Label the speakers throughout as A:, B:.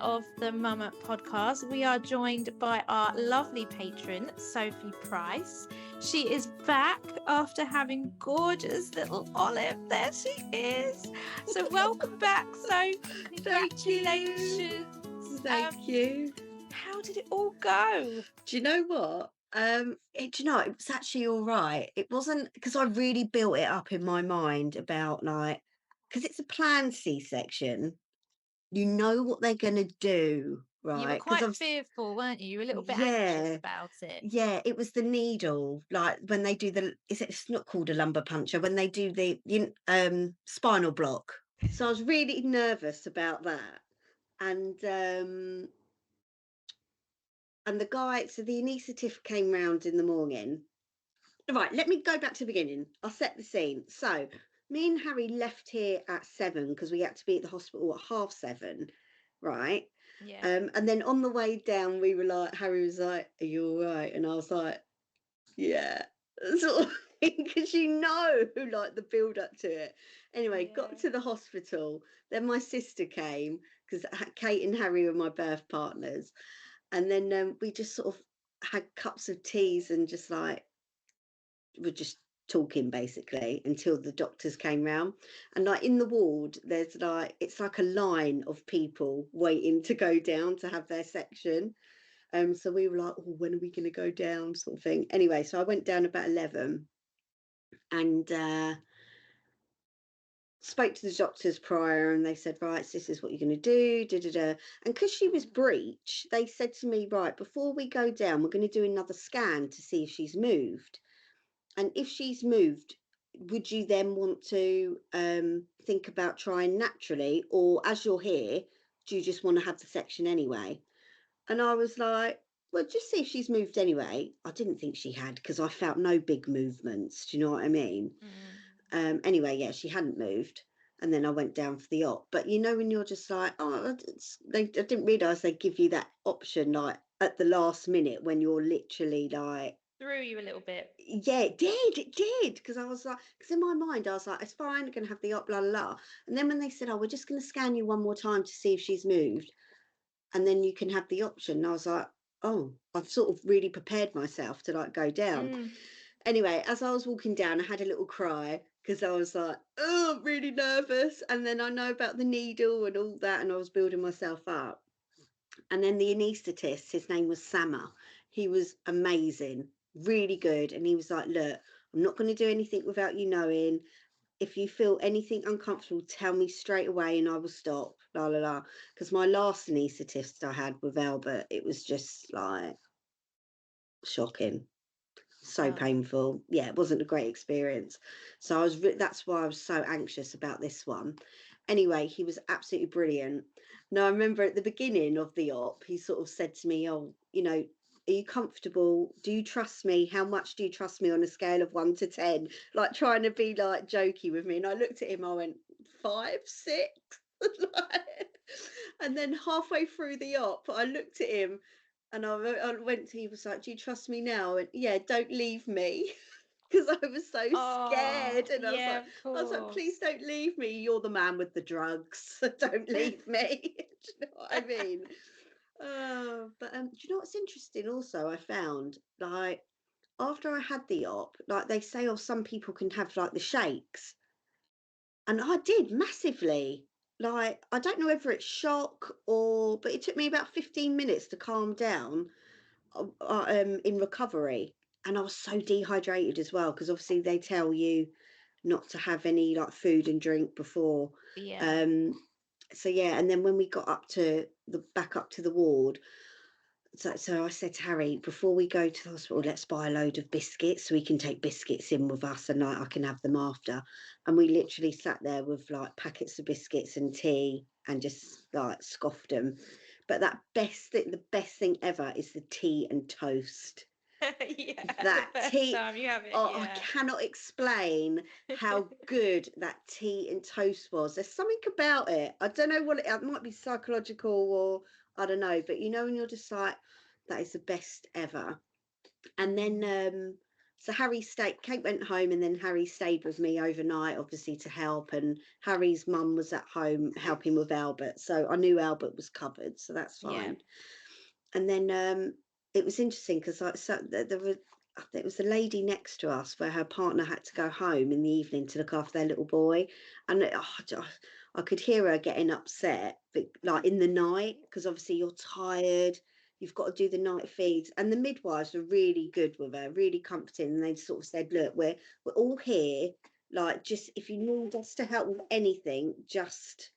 A: of the Mum Up podcast. We are joined by our lovely patron, Sophie Price. She is back after having gorgeous little Olive. There she is. So welcome back, Sophie. Congratulations.
B: Thank you.
A: How did it all go?
B: Do you know what? It was actually all right. It wasn't, because I really built it up in my mind about because it's a planned C-section. You know what they're going to do, right?
A: You were quite fearful, weren't you? You were a little bit anxious about it.
B: Yeah, it was the needle. Like when they do it's not called a lumbar puncture, when they do the spinal block. So I was really nervous about that. And the guy, so the anaesthetist came round in the morning. Right, let me go back to the beginning. I'll set the scene. So me and Harry left here at 7 because we had to be at the hospital at 7:30, right?
A: Yeah.
B: And then on the way down, we were like, Harry was like, "Are you all right?" And I was like, "Yeah." Sort of, because like the build up to it. Anyway, got to the hospital. Then my sister came because Kate and Harry were my birth partners. And then we just sort of had cups of teas and just we're just talking basically until the doctors came round. And in the ward, there's it's like a line of people waiting to go down to have their section. So we were like, "Oh, when are we going to go down?" sort of thing. Anyway, so I went down about 11 and spoke to the doctors prior, and they said, "Right, this is what you're going to do." And because she was breech, they said to me, "Right, before we go down, we're going to do another scan to see if she's moved. And if she's moved, would you then want to think about trying naturally, or as you're here, do you just want to have the section anyway?" And I was like, "Well, just see if she's moved anyway." I didn't think she had because I felt no big movements. Do you know what I mean? Anyway, yeah, she hadn't moved. And then I went down for the op. But when you're just like, "Oh," I didn't realise they give you that option at the last minute when you're literally
A: Threw you a little bit.
B: Yeah, it did. Because I was because in my mind, I was like, "It's fine, I'm going to have the op, blah, blah, blah." And then when they said, "Oh, we're just going to scan you one more time to see if she's moved, and then you can have the option," and I was like, "Oh, I've sort of really prepared myself to go down." Anyway, as I was walking down, I had a little cry because I was like, "Oh, I'm really nervous." And then I know about the needle and all that, and I was building myself up. And then the anaesthetist, his name was Sama. He was amazing, really good. And he was like, "Look, I'm not going to do anything without you knowing. If you feel anything uncomfortable, tell me straight away and I will stop." La la la. Because my last anaesthetist I had with Albert, it was just shocking. So painful. Yeah, it wasn't a great experience. So that's why I was so anxious about this one. Anyway, he was absolutely brilliant. Now, I remember at the beginning of the op, he sort of said to me, "Oh, are you comfortable? Do you trust me? How much do you trust me on a scale of 1 to 10?" Like trying to be jokey with me. And I looked at him, I went, 5, 6. And then halfway through the op, I looked at him and I went to, he was like, "Do you trust me now?" And yeah, "Don't leave me." Because I was so scared. And I was like, "Please don't leave me. You're the man with the drugs. So don't leave me." Do you know what I mean? But do you know what's interesting also? I found after I had the op, they say, "Oh, some people can have the shakes." And I did massively. I don't know whether it's shock but it took me about 15 minutes to calm down in recovery. And I was so dehydrated as well, because obviously they tell you not to have any food and drink before. So yeah, and then when we got back up to the ward, so I said to Harry, "Before we go to the hospital, let's buy a load of biscuits so we can take biscuits in with us, and I can have them after." And we literally sat there with packets of biscuits and tea and just scoffed them. But the best thing ever is the tea and toast.
A: That tea, time you have it,
B: I cannot explain how good that tea and toast was. There's something about it. I don't know what it might be, psychological or I don't know, but when you're just that is the best ever. And then So Kate went home, and then Harry stayed with me overnight, obviously to help. And Harry's mum was at home helping with Albert, so I knew Albert was covered, so that's fine. And then it was interesting because there was a lady next to us where her partner had to go home in the evening to look after their little boy, and I could hear her getting upset, but like in the night, because obviously you're tired, you've got to do the night feeds, and the midwives were really good with her, really comforting, and they sort of said, look, we're all here, like, just if you need us to help with anything, just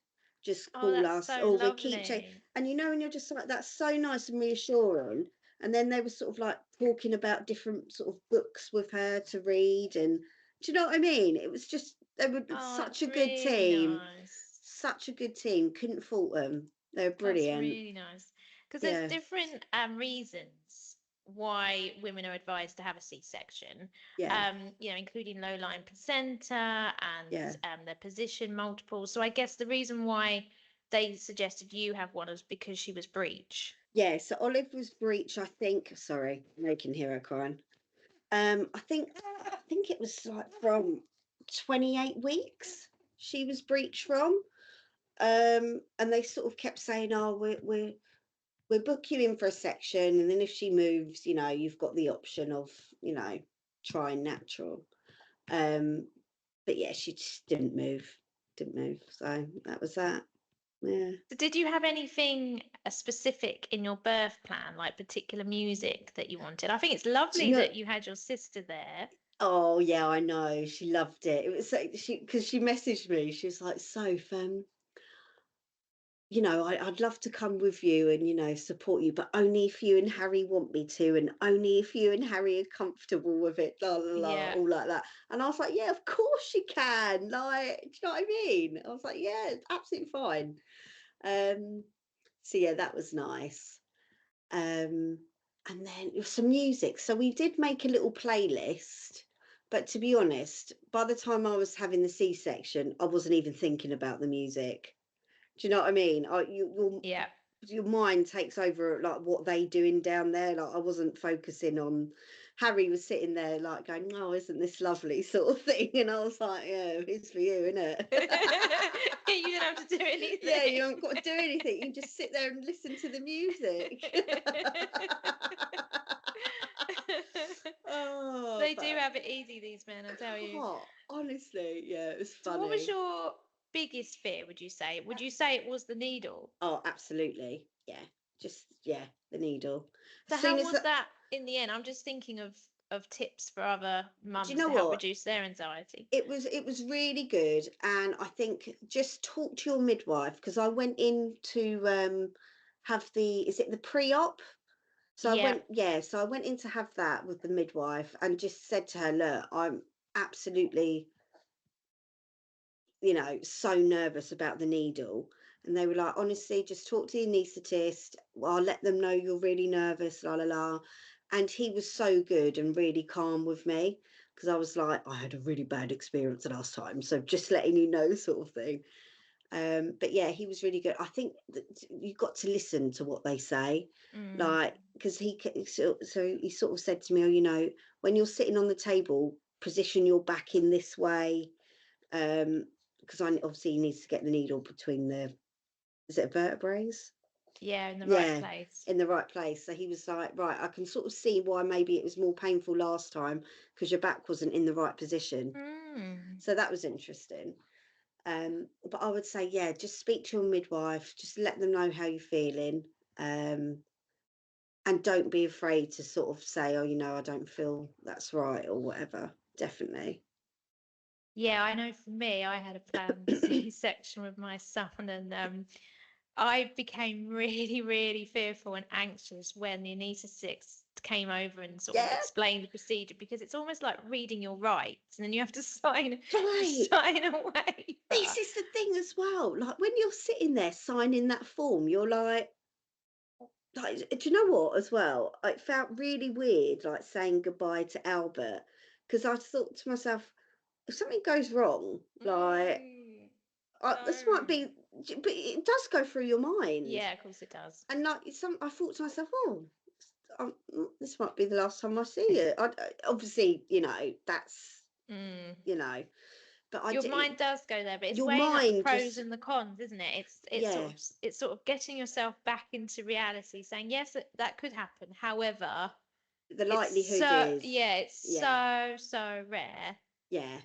B: call us,
A: so
B: or we keep
A: lovely.
B: and and you're just like, that's so nice and reassuring. And then they were sort of like talking about different sort of books with her to read, and do you know what I mean? It was just, they were such a good
A: Really
B: team.
A: nice.
B: Such a good team. Couldn't fault them. They were
A: That's
B: brilliant.
A: really nice. Because there's
B: Yeah.
A: different reasons why women are advised to have a C-section.
B: Yeah.
A: Including low-lying placenta
B: Yeah.
A: and their position multiple. So I guess the reason why they suggested you have one was because she was breech.
B: Yeah. So Olive was breech, I think. Sorry, I can hear her crying. I think it was like from 28 weeks she was breech from. And they sort of kept saying, oh, we'll book you in for a section, and then if she moves, you've got the option of, trying natural. But yeah, she just didn't move, so that was that. Yeah.
A: So did you have anything specific in your birth plan, like particular music that you wanted? I think it's
B: Do you
A: lovely
B: know?
A: that you had your sister there.
B: Oh yeah, I know, she loved it. It was like, because she messaged me, she was like, Soph, I'd love to come with you and, support you, but only if you and Harry want me to, and only if you and Harry are comfortable with it, la la la,
A: Yeah.
B: all like that. And I was like, yeah, of course you can. Like, do you know what I mean? I was like, yeah, it's absolutely fine. So yeah, that was nice. Um, and then some music. So we did make a little playlist, but to be honest, by the time I was having the C-section, I wasn't even thinking about the music. Do you know what I mean?
A: Yeah.
B: Your mind takes over like what they doing down there. Like, I wasn't focusing on. Harry was sitting there like going, "Oh, isn't this lovely?" sort of thing, and I was like, "Yeah, it's for you, isn't it?"
A: You don't have to do
B: Yeah, you
A: anything.
B: haven't got to do anything. You just sit there and listen to the music. Oh,
A: They do
B: but
A: have it easy, these men, I tell you.
B: honestly, yeah, it was
A: So what was
B: funny.
A: your biggest fear, would you say? Would you say it was the needle?
B: Oh, absolutely, yeah, yeah, the needle. As
A: So
B: soon
A: how
B: as
A: was that in the end? I'm just thinking of tips for other
B: do you
A: mums
B: know
A: to help
B: what?
A: reduce their anxiety.
B: It was really good, and I think just talk to your midwife, because I went in to have is it the pre-op? So
A: Yeah.
B: I went in to have that with the midwife, and just said to her, look, I'm absolutely, so nervous about the needle. And they were like, honestly, just talk to the anaesthetist. I'll let them know you're really nervous, la la la. And he was so good and really calm with me, because I was like, I had a really bad experience last time, so just letting you know, sort of thing. But yeah, he was really good. I think that you've got to listen to what they say,
A: Mm.
B: like, because so he sort of said to me, oh, when you're sitting on the table, position your back in this way, because I obviously he needs to get the needle between is it vertebrae?
A: Yeah, in the right
B: Yeah,
A: place.
B: in the right place. So he was like, right, I can sort of see why maybe it was more painful last time, because your back wasn't in the right position.
A: Mm.
B: So that was interesting. But I would say, yeah, just speak to your midwife, just let them know how you're feeling. Um, and don't be afraid to sort of say, oh, I don't feel that's right, or whatever. Definitely.
A: Yeah, I know for me, I had a planned C-section with my son, and I became really, really fearful and anxious when the anaesthetist came over and sort of
B: Yeah,
A: explained the procedure, because it's almost like reading your rights, and then you have to sign
B: right.
A: sign a waiver.
B: This is the thing as well. Like, when you're sitting there signing that form, you're like, do you know what? As well, it felt really weird, like saying goodbye to Albert, because I thought to myself, if something goes wrong, like,
A: Mm,
B: this might
A: no.
B: be, but it does go through your mind.
A: Yeah, of course it does.
B: And like, I thought to myself, oh, this might be the last time I see it. Obviously, that's, but
A: your mind does go there, but it's
B: your
A: weighing up the
B: mind
A: pros and the cons, isn't it? It's sort of getting yourself back into reality, saying yes, that could happen. However,
B: the likelihood is,
A: it's so rare.
B: Yeah.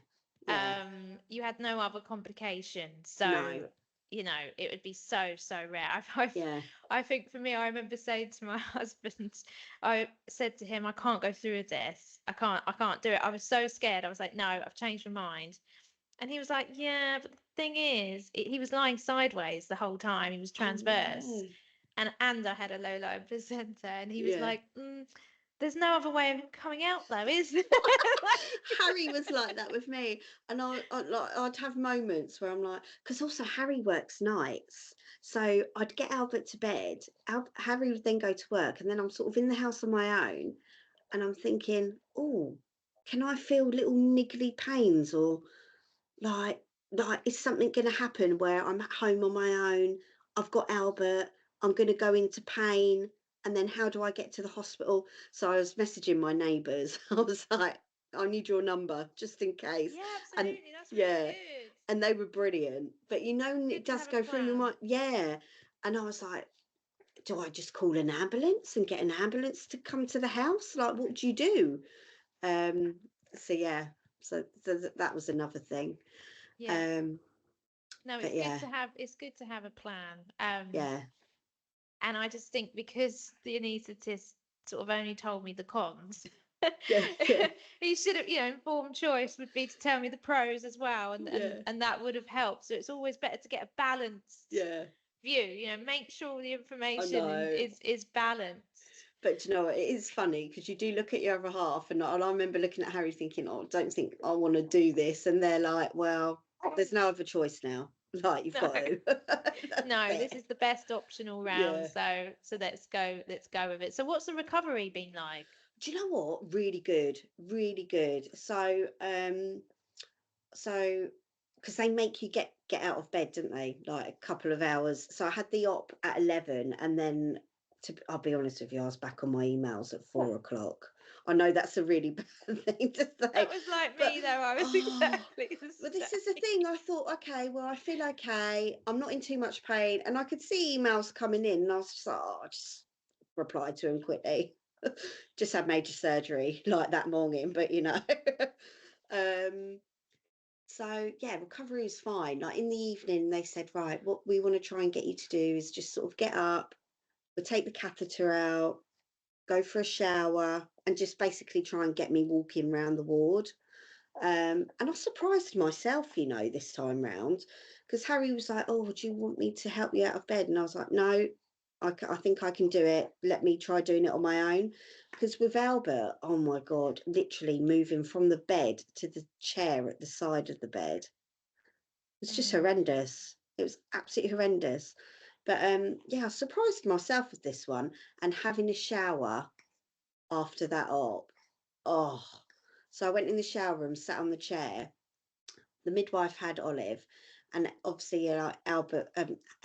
A: You had no other complications, so
B: No.
A: it would be so rare. I think for me, I remember saying to my husband, I said to him, I can't go through with this. I can't do it. I was so scared. I was like, no, I've changed my mind. And he was like, yeah, but the thing is, he was lying sideways the whole time. He was transverse.
B: Oh, no.
A: And I had a low placenta, and he was like, there's no other way of him coming out, though, is there?
B: Harry was like that with me, and I'd have moments where I'm like, because also Harry works nights, so I'd get Albert to bed. Harry would then go to work, and then I'm sort of in the house on my own, and I'm thinking, oh, can I feel little niggly pains, or like is something going to happen where I'm at home on my own? I've got Albert. I'm going to go into pain. And then how do I get to the hospital? So I was messaging my neighbours. I was like, I need your number just in case.
A: Yeah, absolutely.
B: And
A: that's really good.
B: And they were brilliant. But it does go through your mind. Yeah. And I was like, do I just call an ambulance and get an ambulance to come to the house? Like, what do you do? So yeah. So that was another thing.
A: Yeah. No, it's good to have a plan.
B: Yeah.
A: And I just think because the anaesthetist sort of only told me the cons,
B: Yeah.
A: he should have, informed choice would be to tell me the pros as well, and that would have helped. So it's always better to get a balanced view. Make sure the information is balanced.
B: But you know what, it is funny because you do look at your other half, and I remember looking at Harry thinking, oh, I don't think I want to do this, and they're like, well, there's no other choice now. Like, you've got to.
A: No, this is the best option all round. So let's go with it. So what's the recovery been like?
B: Do you know what? Really good, really good. So because they make you get out of bed, don't they? Like a couple of hours. So I had the op at 11, and then I'll be honest with you, I was back on my emails at 4 o'clock. I know that's a really bad thing to say.
A: That was like me, though. I was exactly the same.
B: But this is the thing. I thought, okay, well, I feel okay. I'm not in too much pain, and I could see emails coming in, and I was just like, oh, I just replied to him quickly. Just had major surgery like that morning, but so yeah, recovery is fine. Like in the evening, they said, right, what we want to try and get you to do is just sort of get up, we'll take the catheter out, go for a shower, and just basically try and get me walking around the ward. And I surprised myself, this time round, because Harry was like, oh, do you want me to help you out of bed? And I was like, no, I think I can do it. Let me try doing it on my own. Because with Albert, oh my God, literally moving from the bed to the chair at the side of the bed, it's just horrendous. It was absolutely horrendous. But yeah, I surprised myself with this one, and having a shower after that op. Oh, so I went in the shower room, sat on the chair. The midwife had Olive, and obviously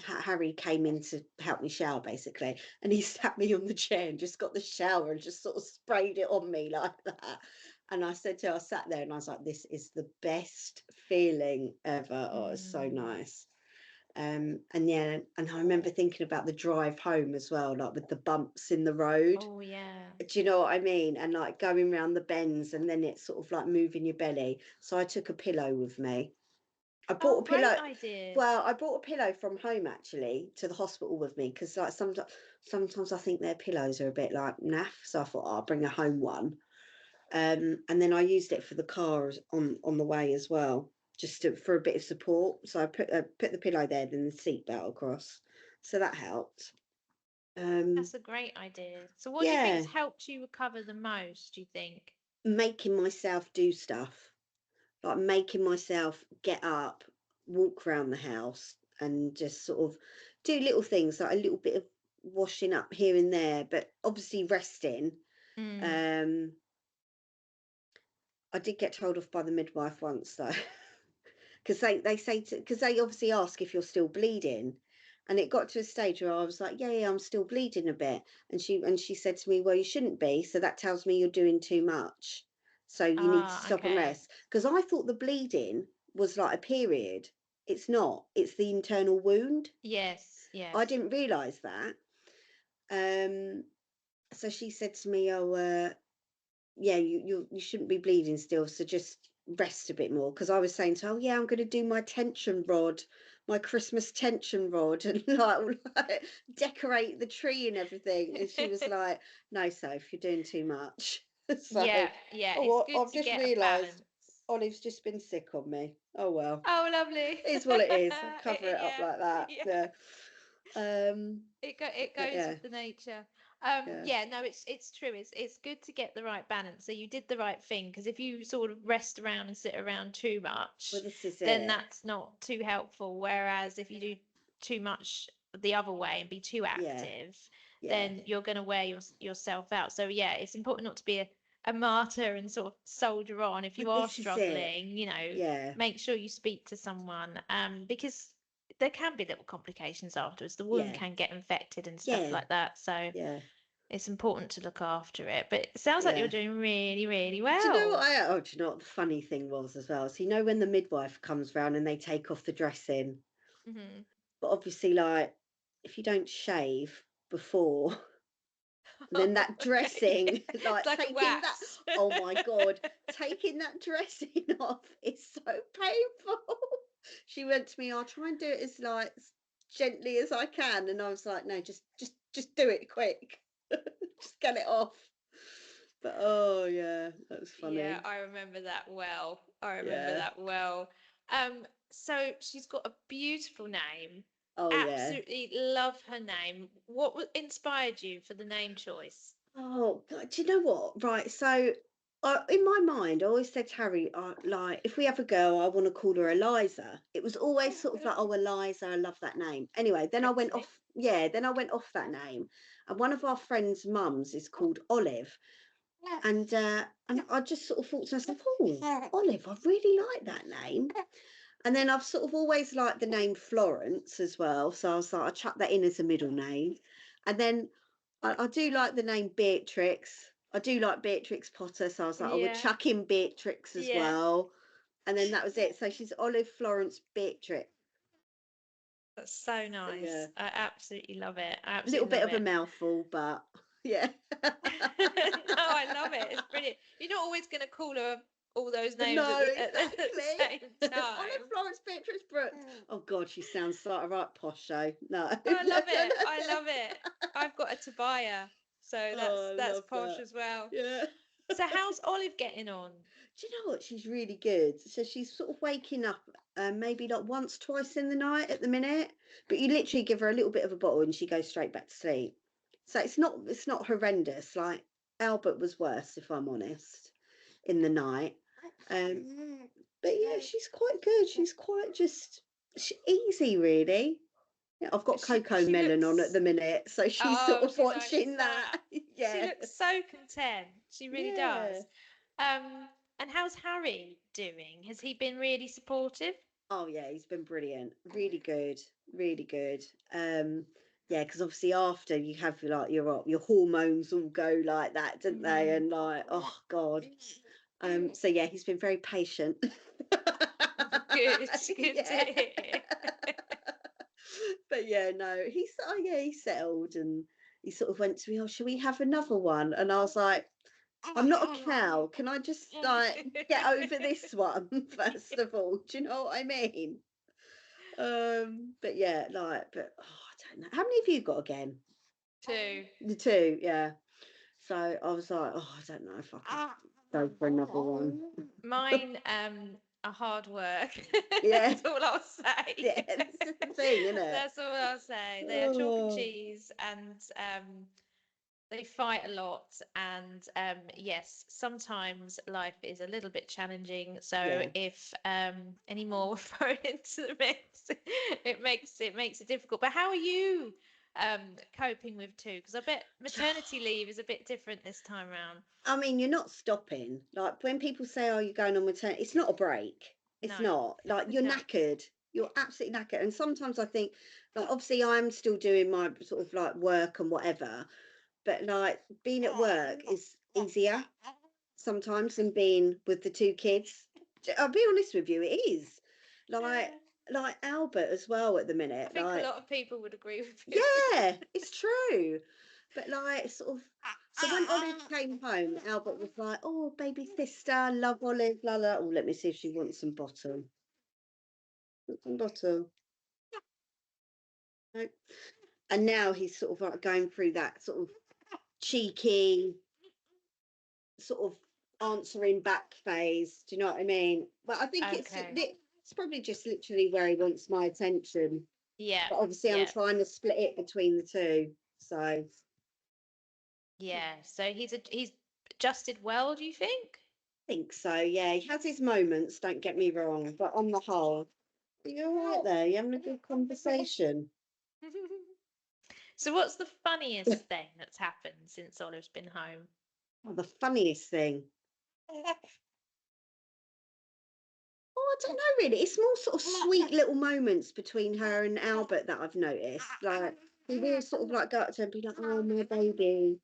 B: Harry came in to help me shower basically, and he sat me on the chair and just got the shower and just sort of sprayed it on me like that. And I said to her, I sat there and I was like, this is the best feeling ever. Oh, it's so nice. And yeah, and I remember thinking about the drive home as well, like with the bumps in the road.
A: Oh yeah.
B: Do you know what I mean? And like going around the bends, and then it's sort of like moving your belly. So I took a pillow with me. I bought a pillow.
A: Great idea.
B: Well, I brought a pillow from home actually to the hospital with me, because like sometimes I think their pillows are a bit like naff. So I thought, I'll bring a home one. And then I used it for the car on the way as well, just for a bit of support. So I put the pillow there, then the seat belt across. So that helped.
A: That's a great idea. So what do you think's helped you recover the most, do you think?
B: Making myself do stuff, like making myself get up, walk around the house, and just sort of do little things, like a little bit of washing up here and there, but obviously resting. I did get told off by the midwife once though, because they say because they obviously ask if you're still bleeding, And it got to a stage where I was like, yeah, I'm still bleeding a bit. And she said to me, well, you shouldn't be. So that tells me you're doing too much. So you need to stop and rest. Because I thought the bleeding was like a period. It's not. It's the internal wound.
A: Yes, yes.
B: I didn't realise that. So she said to me, oh, yeah, you shouldn't be bleeding still. So just rest a bit more. Because I was saying to her, oh, yeah, I'm going to do my tension rod, my Christmas tension rod, and like decorate the tree and everything. And she was like, no, Soph, you're doing too much. So,
A: yeah, it's good
B: I've
A: to
B: just
A: get a
B: realised
A: balance.
B: Olive's just been sick on me. Oh, well.
A: Oh, lovely.
B: It's what it is. I'll cover it up like that. Yeah.
A: It
B: But
A: goes
B: yeah,
A: with the nature.
B: yeah.
A: No, it's true. It's good to get the right balance. So you did the right thing, because if you sort of rest around and sit around too much,
B: Well, this is
A: then
B: it.
A: that's not too helpful. Whereas if you do too much the other way and be too
B: Yeah,
A: active,
B: yeah.
A: then you're going to wear yourself out. So yeah, it's important not to be a martyr and sort of soldier on. If
B: But
A: you are
B: this is it.
A: struggling,
B: Yeah,
A: make sure you speak to someone, because there can be little complications afterwards. The wound
B: yeah,
A: can get infected and stuff
B: yeah,
A: like that. So
B: yeah,
A: it's important to look after it. But it sounds like you're
B: yeah.
A: doing really, really
B: Do you know
A: well.
B: what do you know what the funny thing was as well? So you know when the midwife comes round and they take off the dressing,
A: Hmm.
B: but obviously, like, if you don't shave before, then that
A: Yeah.
B: dressing,
A: It's
B: like
A: like a
B: taking that,
A: wax.
B: oh my God, taking that dressing off is so painful. She went to me, I'll try and do it as like gently as I can. And I was like, no, just do it quick. Just get it off. But oh yeah, that was
A: Yeah,
B: funny.
A: I remember that well. I remember
B: Yeah.
A: that well. So she's got a beautiful name.
B: Oh yeah.
A: Absolutely love her name. What inspired you for the name choice?
B: Oh God, do you know what? Right, so in my mind, I always said to Harry, like, if we have a girl, I want to call her Eliza. It was always sort of like, oh, Eliza, I love that name. Anyway, then I went
A: Sexy.
B: off, yeah, then I went off that name. And one of our friends' mums is called Olive. And I just sort of thought to myself, oh, Olive, I really like that name. And then I've sort of always liked the name Florence as well. So I was like, I chucked that in as a middle name. And then I do like the name Beatrix. I do like Beatrix Potter. So I was like, I would
A: Yeah,
B: chuck in Beatrix as
A: yeah.
B: well. And then that was it. So she's Olive Florence Beatrix.
A: That's so
B: So yeah,
A: nice. I absolutely love it. I
B: a little
A: absolutely
B: bit
A: love
B: of a
A: it.
B: mouthful, but yeah.
A: No, I love it. It's brilliant. You're not always going to call her all those names
B: No,
A: at the
B: exactly.
A: same
B: Olive
A: time.
B: Florence Beatrix Brooks. Oh God, she sounds like a right posh show. No.
A: I love it. I love it. I've got a Tobiah, so
B: Oh, I
A: that's
B: love
A: posh
B: that.
A: as well.
B: Yeah.
A: So how's Olive getting on?
B: Do you know what? She's really good. So she's sort of waking up maybe like once, twice in the night at the minute. But you literally give her a little bit of a bottle and she goes straight back to sleep. So it's not horrendous. Like Albert was worse, if I'm honest, in the night. But yeah, she's quite good. She's quite just easy, really. Yeah, I've got Coco
A: She
B: Melon on at
A: looks.
B: the minute, so she's sort
A: Oh,
B: of
A: she likes
B: watching
A: that.
B: that.
A: She
B: Yeah.
A: looks so content. She really
B: Yeah.
A: does. And how's Harry doing? Has he been really supportive?
B: Oh yeah, he's been brilliant. Really good. Really good. Yeah, because obviously after you have like your hormones all go like that, don't they?
A: Hmm.
B: And like, oh God. So yeah, he's been very patient.
A: Good, good to
B: Yeah.
A: hear.
B: But yeah, no, he settled and he sort of went to me, oh, shall we have another one? And I was like, I'm not a cow. Can I just like get over this one first of all? Do you know what I mean? But yeah, but I don't know. How many have you got again?
A: Two.
B: The two, yeah. So I was like, oh, I don't know if I can go for another one.
A: Mine are hard work.
B: Yeah,
A: That's all I'll say.
B: yeah, this is the thing, isn't it?
A: That's all I'll say. They are chalk and
B: Oh,
A: cheese, and they fight a lot. And yes, sometimes life is a little bit challenging. So
B: yeah.
A: if any more were thrown into the mix, it makes it difficult. But how are you coping with two? Because I bet maternity leave is a bit different this time around.
B: I mean, you're not stopping. Like when people say, "Oh, you're going on maternity," it's not a break. It's
A: No,
B: not. Like you're
A: no.
B: knackered. You're absolutely knackered. And sometimes I think, like, obviously I'm still doing my sort of like work and whatever, but like being at work is easier sometimes than being with the two kids. I'll be honest with you, it is. Like, like Albert as well at the minute.
A: I think
B: like,
A: a lot of people would agree with you.
B: Yeah, it's true. But like, sort of. So when Olive came home, Albert was like, "Oh, baby sister, love Olive, la la." Oh, let me see if she wants some bottle. Want some bottle. No. And now he's sort of like going through that sort of cheeky, sort of answering back phase. Do you know what I mean? But I think it's probably just literally where he wants my attention.
A: Yeah.
B: But obviously, I'm trying to split it between the two. So.
A: Yeah. So he's adjusted well, do you think?
B: I think so, yeah. He has his moments, don't get me wrong, but on the whole, are you all right there? You having a good conversation?
A: So what's the funniest thing that's happened since Olive's been home?
B: Oh, the funniest thing. Oh, I don't know really. It's more sort of sweet little moments between her and Albert that I've noticed. Like he will sort of like go up to her and be like, "Oh, my baby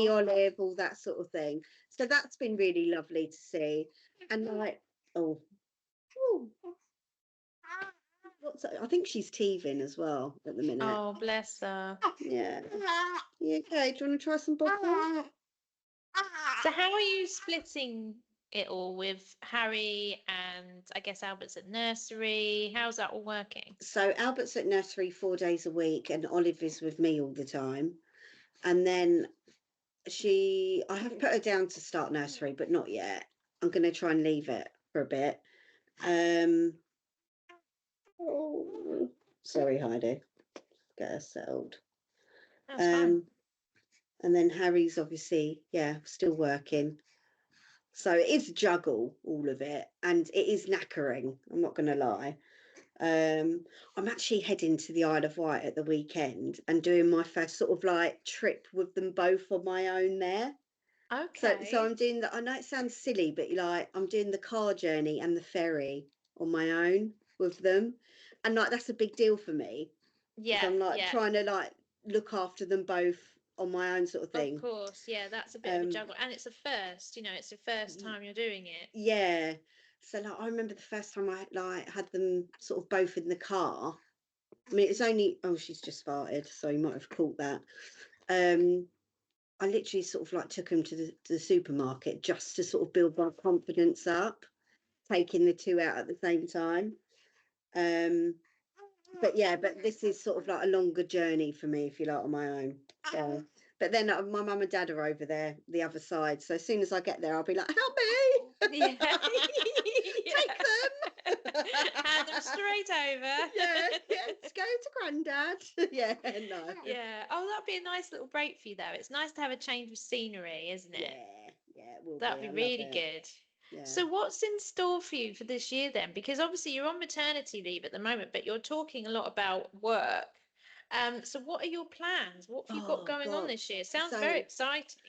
B: Olive," all that sort of thing. So that's been really lovely to see. And like, oh, I think she's teething as well at the minute.
A: Oh, bless her.
B: Yeah. You okay? Do you want to try some bottle?
A: So how are you splitting it all with Harry and I guess Albert's at nursery? How's that all working?
B: So Albert's at nursery 4 days a week and Olive is with me all the time. And then I have put her down to start nursery, but not yet. I'm going to try and leave it for a bit. Oh, sorry, Heidi. Get her settled.
A: That's fine.
B: And then Harry's obviously, still working. So it is a juggle, all of it, and it is knackering. I'm not going to lie. I'm actually heading to the Isle of Wight at the weekend and doing my first sort of like trip with them both on my own there.
A: Okay.
B: So I'm doing that. I know it sounds silly, but like I'm doing the car journey and the ferry on my own with them, and like that's a big deal for me.
A: Yeah.
B: I'm like trying to like look after them both on my own sort of thing.
A: Of course, yeah, that's a bit of a juggle, and it's a first. It's the first time you're doing it.
B: Yeah. So like I remember the first time I like had them sort of both in the car. I mean, it's only she's just farted, so you might have caught that. I literally sort of like took them to the supermarket just to sort of build my confidence up, taking the two out at the same time. But this is sort of like a longer journey for me, if you like, on my own. Yeah. But then my mum and dad are over there, the other side. So as soon as I get there, I'll be like, "Help me!
A: Yeah.
B: Take them!
A: Hand them straight over."
B: Yeah, let's go to Grandad. Yeah, no.
A: Yeah. Oh, that'd be a nice little break for you, though. It's nice to have a change of scenery, isn't it?
B: Yeah, it will
A: That'd
B: be.
A: be really good.
B: Yeah.
A: So what's in store for you for this year then? Because obviously you're on maternity leave at the moment, but you're talking a lot about work. So what are your plans? What have you got going on this year? Sounds very exciting.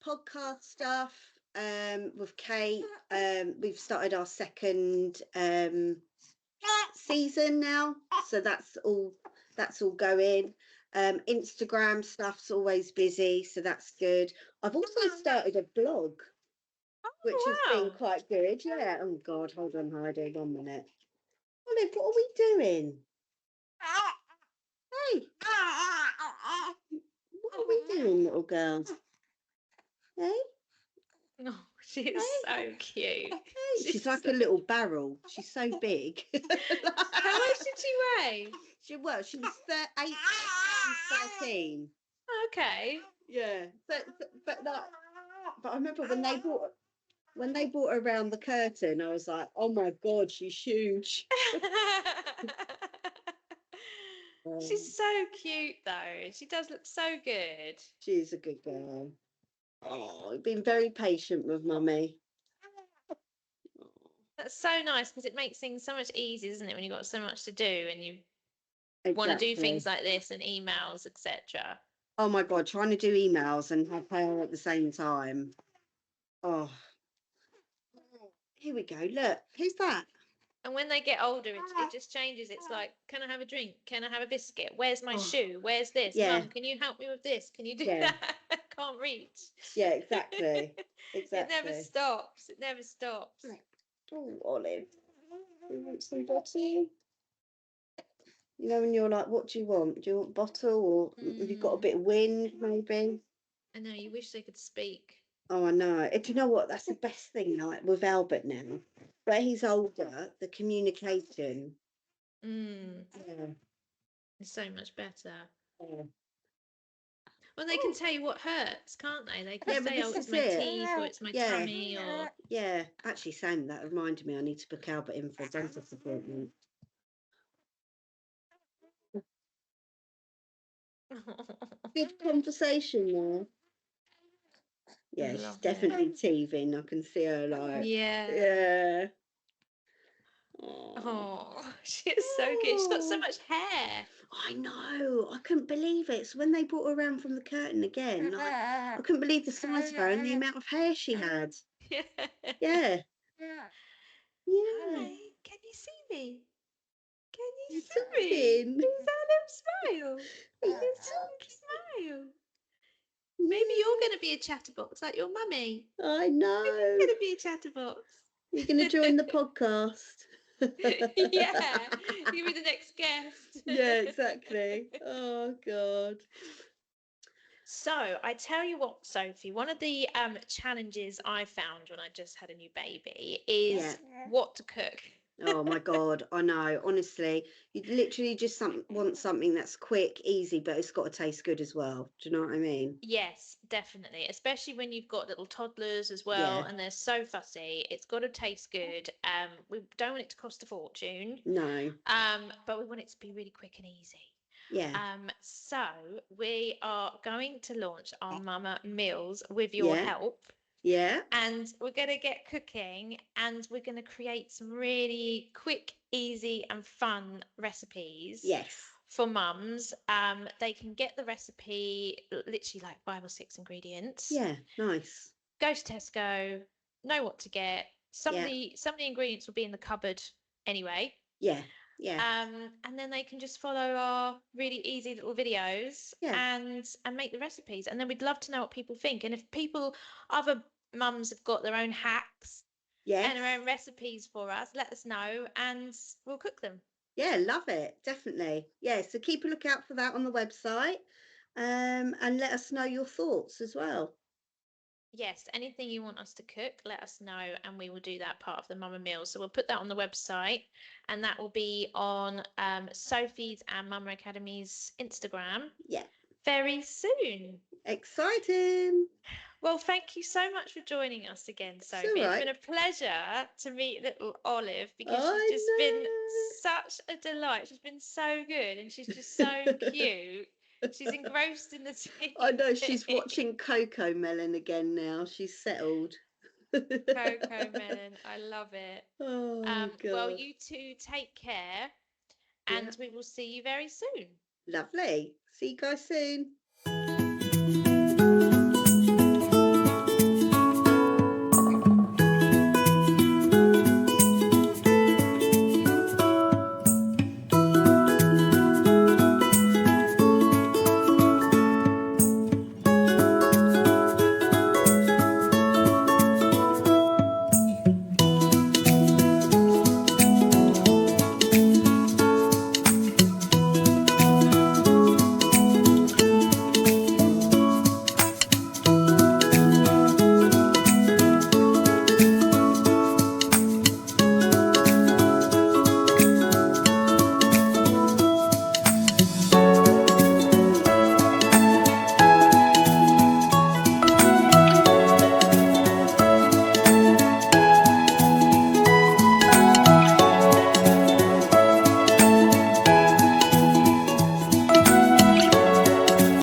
B: Podcast stuff with Kate. We've started our second season now, so that's all going. Instagram stuff's always busy, so that's good. I've also started a blog, which has been quite good. Yeah. Oh God, hold on, Heidi, 1 minute. Olive, what are we doing? Hey, what are we doing, little girl? Hey.
A: Oh, she is so cute.
B: Hey, she's like a little barrel. She's so big.
A: How much did she weigh?
B: She was 8 and 13.
A: Okay.
B: Yeah. But I remember when they brought her around the curtain, I was like, oh my God, she's huge.
A: She's so cute though. She does look so good.
B: She's a good girl. Oh, you've been very patient with Mummy.
A: That's so nice because it makes things so much easier, isn't it, when you've got so much to do and you want to do things like this and emails, etc.
B: Oh my God, trying to do emails and have her at the same time. Oh, here we go. Look, who's that?
A: And when they get older, it just changes. It's like, can I have a drink? Can I have a biscuit? Where's my shoe? Where's this?
B: Yeah.
A: Mum, can you help me with this? Can you do that? I can't reach.
B: Yeah, exactly. Exactly.
A: It never stops. It never stops.
B: Oh, Olive. You want some bottle? You know, when you're like, what do you want? Do you want bottle, or have you got a bit of wind, maybe?
A: I know, you wish they could speak.
B: Oh, I know. Do you know what? That's the best thing, like, with Albert now. Where he's older, the communication.
A: Yeah. It's so much better.
B: Yeah.
A: Well, they can tell you what hurts, can't they? They can say, oh, it's my teeth, or it's my tummy, or...
B: Yeah, actually, Sam, that reminded me I need to book Albert in for a dentist appointment. Good conversation there. Yeah, she's definitely teething. I can see her like... Yeah.
A: Oh, she is so good. She's got so much hair.
B: I know. I couldn't believe it. So when they brought her around from the curtain again, like, I couldn't believe the size of her and the amount of hair she had. Yeah.
A: Hi, can you see me? Can you see me? Is that a smile? Is a smile? Maybe you're going to be a chatterbox like your mummy.
B: I know.
A: You're going to be a chatterbox.
B: You're going to join the podcast.
A: Yeah, you'll be the next guest.
B: Yeah, exactly. Oh, God.
A: So I tell you what, Sophie, one of the challenges I found when I just had a new baby is what to cook.
B: Oh my God, I know. Honestly, you literally just want something that's quick, easy, but it's got to taste good as well. Do you know what I mean?
A: Yes, definitely. Especially when you've got little toddlers as well, and they're so fussy. It's got to taste good. We don't want it to cost a fortune.
B: No.
A: But we want it to be really quick and easy.
B: Yeah.
A: So we are going to launch our Mama Meals with your help.
B: Yeah.
A: And we're going to get cooking, and we're going to create some really quick, easy and fun recipes.
B: Yes.
A: For mums. They can get the recipe, literally like 5 or 6 ingredients.
B: Yeah, nice.
A: Go to Tesco, know what to get. Some of the ingredients will be in the cupboard anyway.
B: Yeah. Yeah.
A: And then they can just follow our really easy little videos and make the recipes. And then we'd love to know what people think. And if other mums have got their own hacks and their own recipes for us, let us know and we'll cook them.
B: Yeah, love it. Definitely. Yeah, so keep a lookout for that on the website, and let us know your thoughts as well.
A: Yes, anything you want us to cook, let us know, and we will do that part of the Mama Meal. So we'll put that on the website, and that will be on Sophie's and Mama Academy's Instagram.
B: Yeah.
A: Very soon.
B: Exciting.
A: Well, thank you so much for joining us again, Sophie. It's been a pleasure to meet little Olive because she's just been such a delight. She's been so good, and she's just so cute. She's engrossed in the TV.
B: I know, she's watching Coco Melon again now. She's settled.
A: Coco Melon, I love it.
B: Oh, God.
A: Well, you two take care, and we will see you very soon.
B: Lovely. See you guys soon.